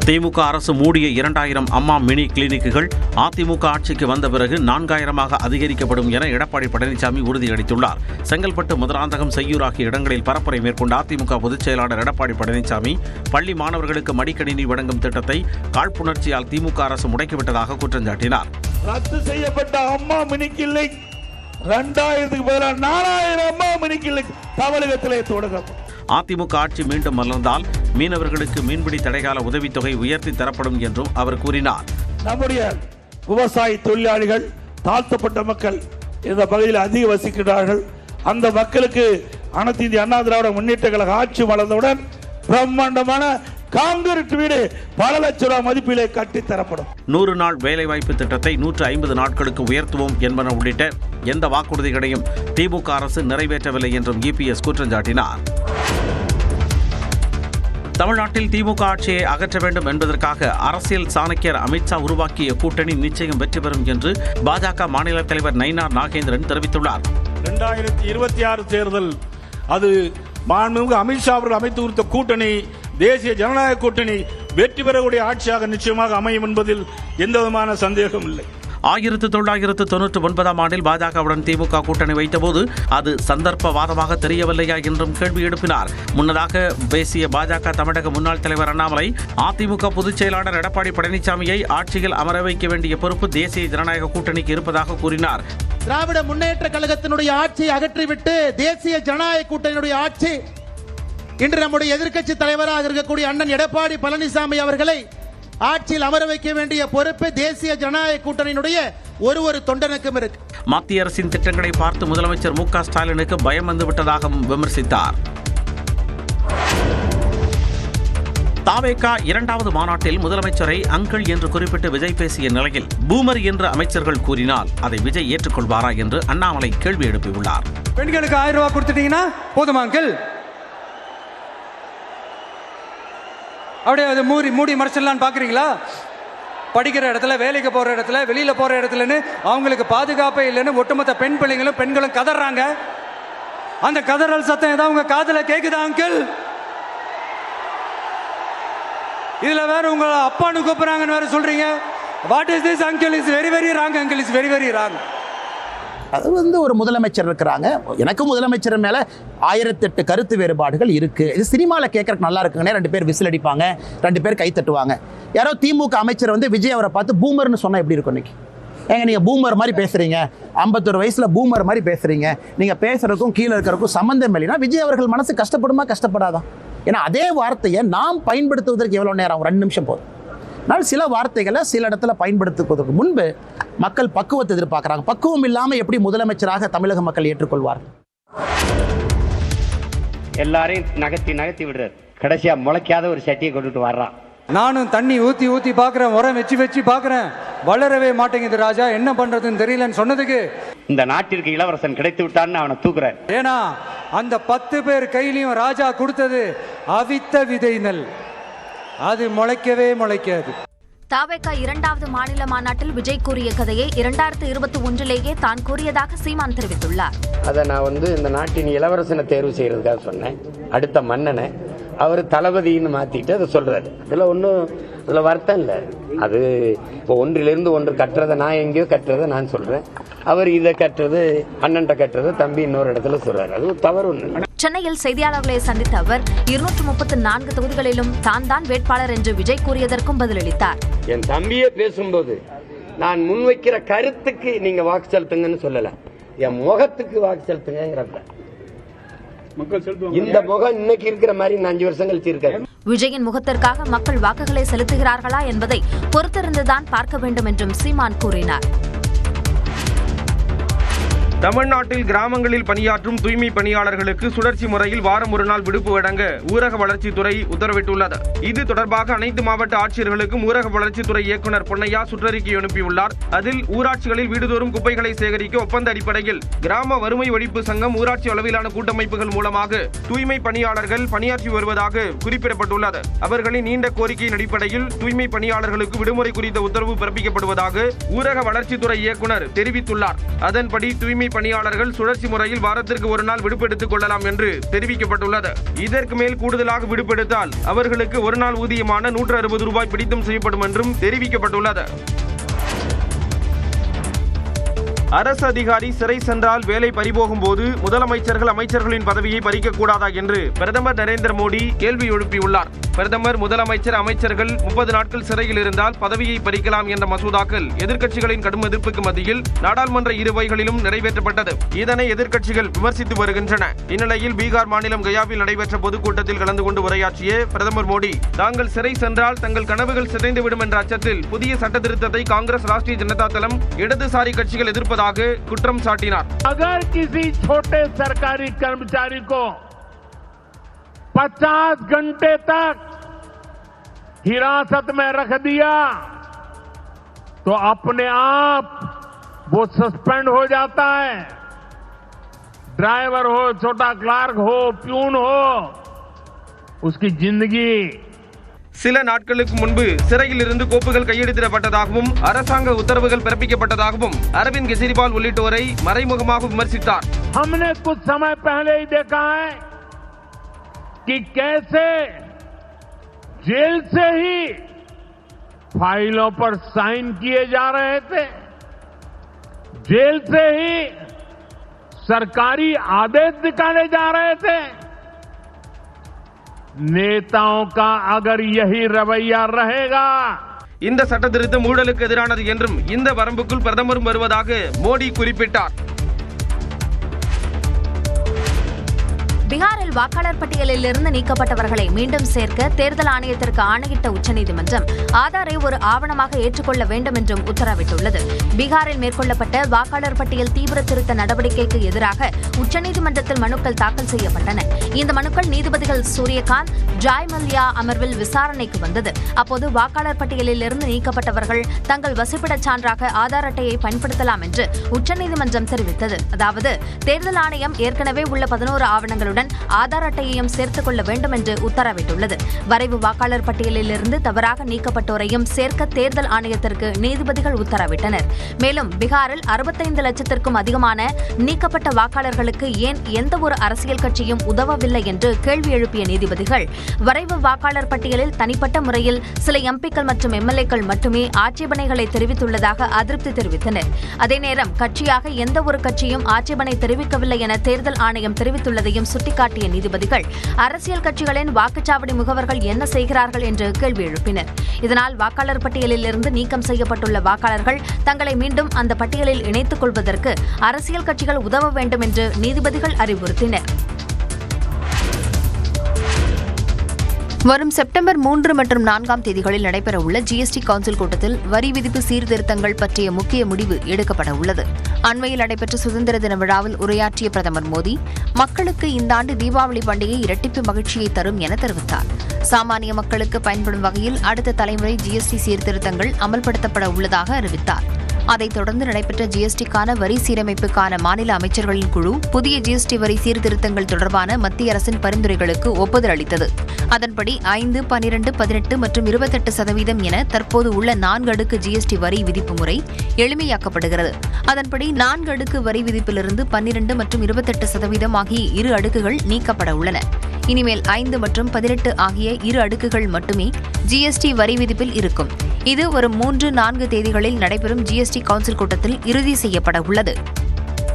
திமுக அரசு மூடிய 2000 அம்மா மினி கிளினிக்குகள் அதிமுக ஆட்சிக்கு வந்த பிறகு 4000ஆக அதிகரிக்கப்படும் என எடப்பாடி பழனிசாமி உறுதியளித்துள்ளார். செங்கல்பட்டு, மதுராந்தகம், செய்யூர் ஆகிய இடங்களில் பரப்புரை மேற்கொண்ட அதிமுக பொதுச் செயலாளர் எடப்பாடி பழனிசாமி பள்ளி மாணவர்களுக்கு மடிக்கணினி வழங்கும் திட்டத்தை காழ்ப்புணர்ச்சியால் திமுக அரசு முடக்கிவிட்டதாக குற்றம் சாட்டினார். ரத்து செய்யப்பட்ட அம்மா மினி கிளினிக் 2000க்கு பதிலாக 4000 அம்மா மினி கிளினிக் தமிழகத்திலே தொடங்கப்படும். அதிமுக ஆட்சி மீண்டும் மலர்ந்தால் மீனவர்களுக்கு மீன்பிடி தடைகால உதவித்தொகை உயர்த்தி தரப்படும் என்றும் அவர் கூறினார். நம்முடைய விவசாய தொழிலாளிகள், தாழ்த்தப்பட்ட மக்கள் இந்த பகுதியில் அதிக வசிக்கிறார்கள். அந்த மக்களுக்கு அனைத்து இந்திய அண்ணா திராவிட முன்னேற்ற கழக ஆட்சி மலர்ந்தவுடன் பிரம்மாண்டமான காங்கிரீட் வீடு பல லட்சம் ரூபாய் மதிப்பிலே கட்டித்தரப்படும். 100 நாள் வேலைவாய்ப்பு திட்டத்தை 150 நாட்களுக்கு உயர்த்துவோம் என்பன உள்ளிட்ட எந்த வாக்குறுதிகளையும் திமுக அரசு நிறைவேற்றவில்லை என்றும் இபிஎஸ் குற்றம் சாட்டினார். தமிழ்நாட்டில் திமுக ஆட்சியை அகற்ற வேண்டும் என்பதற்காக அரசியல் சாணக்கியர் அமித்ஷா உருவாக்கிய கூட்டணி நிச்சயம் வெற்றி பெறும் என்று பாஜக மாநில தலைவர் நயினார் நாகேந்திரன் தெரிவித்துள்ளார். 2026 தேர்தல் அது மாண்புமிகு அமித்ஷா அவர்கள் அமைத்து கொடுத்த கூட்டணி, தேசிய ஜனநாயக கூட்டணி வெற்றி பெறக்கூடிய ஆட்சியாக நிச்சயமாக அமையும் என்பதில் எந்த விதமான சந்தேகம் இல்லை. 1999ஆம் ஆண்டில் பாஜகவுடன் திமுக கூட்டணி வைத்தபோது அது சந்தர்ப்பவாதமாக தெரியவில்லையா என்றும் கேள்வி எழுப்பினார். முன்னதாக பேசிய பாஜக தமிழக முன்னாள் தலைவர் அண்ணாமலை அதிமுக பொதுச் செயலாளர் எடப்பாடி பழனிசாமியை ஆட்சியில் அமர வைக்க வேண்டிய பொறுப்பு தேசிய ஜனநாயக கூட்டணிக்கு இருப்பதாக கூறினார். திராவிட முன்னேற்ற கழகத்தினுடைய ஆட்சியை அகற்றிவிட்டு தேசிய ஜனநாயக கூட்டணியுடைய ஆட்சி இன்று நம்முடைய எதிர்க்கட்சி தலைவராக இருக்கக்கூடிய அண்ணன் எடப்பாடி பழனிசாமி அவர்களை ஆட்சியில் அமர வைக்க வேண்டிய பொறுப்பு தேசிய ஜனநாயக கூட்டணியினுடைய ஒரு தொண்டனுக்கும் இருக்கு. மத்திய அரசின் திட்டங்களை பார்த்து முதலமைச்சர் மு க ஸ்டாலினுக்கு பயம் வந்துவிட்டதாகவும் விமர்சித்தார். தாவேக 2வது மாநாட்டில் முதலமைச்சரை அங்கிள் என்று குறிப்பிட்டு விஜய் பேசிய நிலையில் பூமர் என்று அமைச்சர்கள் கூறினால் அதை விஜய் ஏற்றுக்கொள்வாரா என்று அண்ணாமலை கேள்வி எழுப்பியுள்ளார். பெண்களுக்கு 1000 ரூபாய் கொடுத்துட்டீங்கன்னா போதுமா அங்கிள்? அப்படியே அதை மூடி மறைச்சிடலான்னு பார்க்குறீங்களா? படிக்கிற இடத்துல, வேலைக்கு போகிற இடத்துல, வெளியில் போகிற இடத்துலன்னு அவங்களுக்கு பாதுகாப்பே இல்லைன்னு ஒட்டுமொத்த பெண்களும் கதறாங்க. அந்த கதறல் சத்தம் ஏதாவது உங்கள் காதில் கேட்குதா அங்கிள்? இதில் வேற உங்களை அப்பான்னு கூப்பிட்றாங்கன்னு வேற சொல்கிறீங்க. What is this uncle? Is very very wrong uncle, is very very wrong. அது ஒரு முதலமைச்சர் இருக்கிறாங்க. எனக்கு முதலமைச்சர் மேலே 1008 கருத்து வேறுபாடுகள் இருக்கு. இது சினிமாவில் கேட்கறதுக்கு நல்லா இருக்குங்கன்னே 2 பேர் விசில் அடிப்பாங்க, 2 பேர் கை தட்டுவாங்க. யாரோ திமுக அமைச்சர் விஜய் அவரை பார்த்து பூமர்னு சொன்னா எப்படி இருக்கும்? இன்னைக்கு ஏங்க நீங்க பூமர் மாதிரி பேசுறீங்க, 51 வயசுல பூமர் மாதிரி பேசுறீங்க, நீங்க பேசுறதுக்கும் கீழே இருக்கிறதுக்கும் சம்பந்தம் இல்லைன்னா விஜய் அவர்கள் மனசு கஷ்டப்படுமா கஷ்டப்படாதான்? ஏன்னா அதே வார்த்தையை நாம் பயன்படுத்துவதற்கு எவ்வளவு நேரம்? 2 நிமிஷம் போதும். ஆனால் சில வார்த்தைகளை சில இடத்துல பயன்படுத்துவதற்கு முன்பு மக்கள் பக்குவத்தை எதிர்பார்க்கிறாங்க. பக்குவம் இல்லாமல் எப்படி முதலமைச்சராக தமிழக மக்கள் ஏற்றுக்கொள்வார்கள்? எல்லாரையும் நகர்த்தி விடுறாரு. கடைசியா முளைக்காத ஒரு சட்டியை கொண்டுட்டு வர்றான். நானும் தண்ணி ஊத்தி பார்க்குறேன், உரம் வச்சு பார்க்குறேன், வளரவே மாட்டேங்குது ராஜா, என்ன பண்றதுன்னு தெரியலன்னு சொன்னதுக்கு இந்த நாட்டிற்கு இளவரசன் கிடைத்து விட்டான்னு அவனை தூக்குறாரு. ஏன்னா அந்த 10 பேர் கையிலையும் ராஜா கொடுத்தது அவித்த விதை நெல், அது முளைக்கவே முளைக்காது. தாவேக 2வது மாநில மாநாட்டில் விஜய் கூறிய கதையை 2021லேயே தான் கூறியதாக சீமான் தெரிவித்துள்ளார். அதை நான் இந்த நாட்டின் இளவரசனை தேர்வு செய்யறதுக்காக சொன்னேன். அடுத்த மன்னனை அவர் தளபதின்னு மாத்திட்டு அதை சொல்றாரு. இதுல வருத்தம் இல்லை. அது இப்போ ஒன்றிலிருந்து ஒன்று கட்டுறதை நான் எங்கேயோ கட்டுறதை நான் சொல்றேன். அவர் இதை கட்டுறது, அண்ணன்ட்ட கட்டுறதை தம்பி இன்னொரு இடத்துல சொல்றாரு. அது தவறு ஒண்ணு. சென்னையில் செய்தியாளர்களை சந்தித்த அவர் 234 தொகுதிகளிலும் தான் வேட்பாளர் என்று விஜய் கூறியதற்கும் பதிலளித்தார். என் தம்பியே பேசும்போது நான் முன்வைக்கிற கருத்துக்கு நீங்க வாக்கு செலுத்துங்கன்னு சொல்லல, என் முகத்துக்கு வாக்கு செலுத்துங்கிறப்ப இந்த முகம் இன்னைக்கு இருக்கிற மாதிரி 5 வருஷம் கழிச்சு இருக்காரு. விஜயின் முகத்திற்காக மக்கள் வாக்குகளை செலுத்துகிறார்களா என்பதை பொறுத்திருந்துதான் பார்க்க வேண்டும் என்றும் சீமான் கூறினார். தமிழ்நாட்டில் கிராமங்களில் பணியாற்றும் தூய்மை பணியாளர்களுக்கு சுழற்சி முறையில் வாரம் 1 நாள் விடுப்பு வழங்க ஊரக வளர்ச்சித்துறை உத்தரவிட்டுள்ளது. இது தொடர்பாக அனைத்து மாவட்ட ஆட்சியர்களுக்கும் ஊரக வளர்ச்சித்துறை இயக்குநர் பொன்னையா சுற்றறிக்கை அனுப்பியுள்ளார். அதில் ஊராட்சிகளில் வீடுதோறும் குப்பைகளை சேகரிக்க ஒப்பந்த அடிப்படையில் கிராம வறுமை ஒழிப்பு சங்கம், ஊராட்சி அளவிலான கூட்டமைப்புகள் மூலமாக தூய்மை பணியாளர்கள் பணியாற்றி வருவதாக குறிப்பிடப்பட்டுள்ளது. அவர்களின் நீண்ட கோரிக்கையின் அடிப்படையில் தூய்மை பணியாளர்களுக்கு விடுமுறை குறித்த உத்தரவு பிறப்பிக்கப்படுவதாக ஊரக வளர்ச்சித்துறை இயக்குநர் தெரிவித்துள்ளார். அதன்படி தூய்மை பணியாளர்கள் சுழற்சி முறையில் வாரத்திற்கு ஒரு நாள் விடுப்பு எடுத்துக் கொள்ளலாம் என்று தெரிவிக்கப்பட்டுள்ளது. இதற்கு மேல் கூடுதலாக விடுப்பெடுத்தால் அவர்களுக்கு ஒரு நாள் ஊதியமான 160 ரூபாய் பிடித்தம் செய்யப்படும் என்றும் தெரிவிக்கப்பட்டுள்ளது. அரசு அதிகாரி சிறை சென்றால் வேலை பறிபோகும் போது முதலமைச்சர்கள் அமைச்சர்களின் பதவியை பறிக்கக்கூடாதா என்று பிரதமர் நரேந்திர மோடி கேள்வி எழுப்பியுள்ளார். பிரதமர், முதலமைச்சர், அமைச்சர்கள் 30 நாட்கள் சிறையில் இருந்தால் பதவியை பறிக்கலாம் என்ற மசோதாக்கள் எதிர்க்கட்சிகளின் கடும் எதிர்ப்புக்கு மத்தியில் நாடாளுமன்ற இருவைகளிலும் நிறைவேற்றப்பட்டது. இதனை எதிர்க்கட்சிகள் விமர்சித்து வருகின்றன. இந்நிலையில் பீகார் மாநிலம் கயாவில் நடைபெற்ற பொதுக்கூட்டத்தில் கலந்து கொண்டு உரையாற்றிய பிரதமர் மோடி, தாங்கள் சிறை சென்றால் தங்கள் கனவுகள் சிதைந்துவிடும் என்ற அச்சத்தில் புதிய சட்ட திருத்தத்தை காங்கிரஸ், ராஷ்டிரிய ஜனதா தளம், இடதுசாரி கட்சிகள் எதிர்ப்பதாக குற்றம் சாட்டினார். अगर किसी छोटे सरकारी कर्मचारी को 50 घंटे तक हिरासत में रख दिया तो अपने आप वो सस्पेंड हो जाता है. ड्राइवर हो, छोटा क्लार्क हो, प्यून हो, उसकी जिंदगी. சில நாட்களுக்கு முன்பு சிறையில் இருந்து கோப்புகள் கையெழுத்திடப்பட்டதாகவும் அரசாங்க உத்தரவுகள் பிறப்பிக்கப்பட்டதாகவும் அரவிந்த் கெஜ்ரிவால் உள்ளிட்டோரை மறைமுகமாக விமர்சித்தார். हमने कुछ समय पहले ही देखा है कि कैसे जेल से ही फाइलों पर साइन किए जा रहे थे, जेल से ही सरकारी आदेश निकाले जा रहे थे. नेताओं का अगर यही रवैया रहेगा, இந்த சட்ட திருத்தம் ஊழலுக்கு எதிரானது என்றும் இந்த வரம்புக்குள் பிரதமரும் வருவதாக மோடி குறிப்பிட்டார். பீகாரில் வாக்காளர் பட்டியலில் இருந்து நீக்கப்பட்டவர்களை மீண்டும் சேர்க்க தேர்தல் ஆணையத்திற்கு ஆணையிட்ட உச்சநீதிமன்றம் ஆதாரை ஒரு ஆவணமாக ஏற்றுக்கொள்ள வேண்டும் என்றும் உத்தரவிட்டுள்ளது. பீகாரில் மேற்கொள்ளப்பட்ட வாக்காளர் பட்டியல் தீவிர திருத்த நடவடிக்கைக்கு எதிராக உச்சநீதிமன்றத்தில் மனுக்கள் தாக்கல் செய்யப்பட்டன. இந்த மனுக்கள் நீதிபதிகள் சூரியகாந்த், ஜாய் மல்யா அமர்வில் விசாரணைக்கு வந்தது. அப்போது வாக்காளர் பட்டியலில் இருந்து நீக்கப்பட்டவர்கள் தங்கள் வசிப்பிடச் சான்றாக ஆதார் அட்டையை பயன்படுத்தலாம் என்று உச்சநீதிமன்றம் தெரிவித்தது. அதாவது தேர்தல் ஆணையம் ஏற்கனவே உள்ள 11 ஆவணங்களுடன் ஆதார் அட்டையையும் சேர்த்துக் கொள்ள வேண்டும் என்று உத்தரவிட்டுள்ளது. வரைவு வாக்காளர் பட்டியலில் இருந்து தவறாக நீக்கப்பட்டோரையும் சேர்க்க தேர்தல் ஆணையத்திற்கு நீதிபதிகள் உத்தரவிட்டனர். மேலும் பீகாரில் 65 லட்சத்திற்கும் அதிகமான நீக்கப்பட்ட வாக்காளர்களுக்கு ஏன் எந்த ஒரு அரசியல் கட்சியும் உதவவில்லை என்று கேள்வி எழுப்பிய நீதிபதிகள் வரைவு வாக்காளர் பட்டியலில் தனிப்பட்ட முறையில் சில எம்பிக்கள் மற்றும் எம்எல்ஏக்கள் மட்டுமே ஆட்சேபனைகளை தெரிவித்துள்ளதாக அதிருப்தி தெரிவித்தனர். அதேநேரம் கட்சியாக எந்த ஒரு கட்சியும் ஆட்சேபனை தெரிவிக்கவில்லை என தேர்தல் ஆணையம் தெரிவித்துள்ளதையும் சுட்டிக்காட்டிய நீதிபதிகள் அரசியல் கட்சிகளின் வாக்குச்சாவடி முகவர்கள் என்ன செய்கிறார்கள் என்று கேள்வி எழுப்பினர். இதனால் வாக்காளர் பட்டியலில் இருந்து நீக்கம் செய்யப்பட்டுள்ள வாக்காளர்கள் தங்களை மீண்டும் அந்த பட்டியலில் இணைத்துக் கொள்வதற்கு அரசியல் கட்சிகள் உதவ வேண்டும் என்று நீதிபதிகள் அறிவுறுத்தினர். வரும் செப்டம்பர் 3 மற்றும் 4 தேதிகளில் நடைபெறவுள்ள ஜிஎஸ்டி கவுன்சில் கூட்டத்தில் வரி விதிப்பு சீர்திருத்தங்கள் பற்றிய முக்கிய முடிவு எடுக்கப்பட உள்ளது. அண்மையில் நடைபெற்ற சுதந்திர தின விழாவில் உரையாற்றிய பிரதமர் மோடி, மக்களுக்கு இந்த ஆண்டு தீபாவளி பண்டிகை இரட்டிப்பு மகிழ்ச்சியை தரும் என தெரிவித்தார். சாமானிய மக்களுக்கு பயன்படும் வகையில் அடுத்த தலைமுறை ஜிஎஸ்டி சீர்திருத்தங்கள் அமல்படுத்தப்பட உள்ளதாக அறிவித்தார். அதைத் தொடர்ந்து நடைபெற்ற ஜிஎஸ்டிக்கான வரி சீரமைப்புக்கான மாநில அமைச்சர்களின் குழு புதிய ஜிஎஸ்டி வரி சீர்திருத்தங்கள் தொடர்பான மத்திய அரசின் பரிந்துரைகளுக்கு ஒப்புதல் அளித்தது. அதன்படி 5, 12, 18 மற்றும் 28% என தற்போது உள்ள 4 அடுக்கு ஜிஎஸ்டி வரி விதிப்பு முறை எளிமையாக்கப்படுகிறது. அதன்படி 4 அடுக்கு வரி விதிப்பிலிருந்து 12 மற்றும் 28% ஆகிய 2 அடுக்குகள் நீக்கப்பட உள்ளன. இனிமேல் 5 மற்றும் 18 ஆகிய 2 அடுக்குகள் மட்டுமே ஜிஎஸ்டி வரி விதிப்பில் இருக்கும். இது வரும் 3, 4 தேதிகளில் நடைபெறும் ஜிஎஸ்டி கவுன்சில் கூட்டத்தில் இறுதி செய்யப்பட உள்ளது.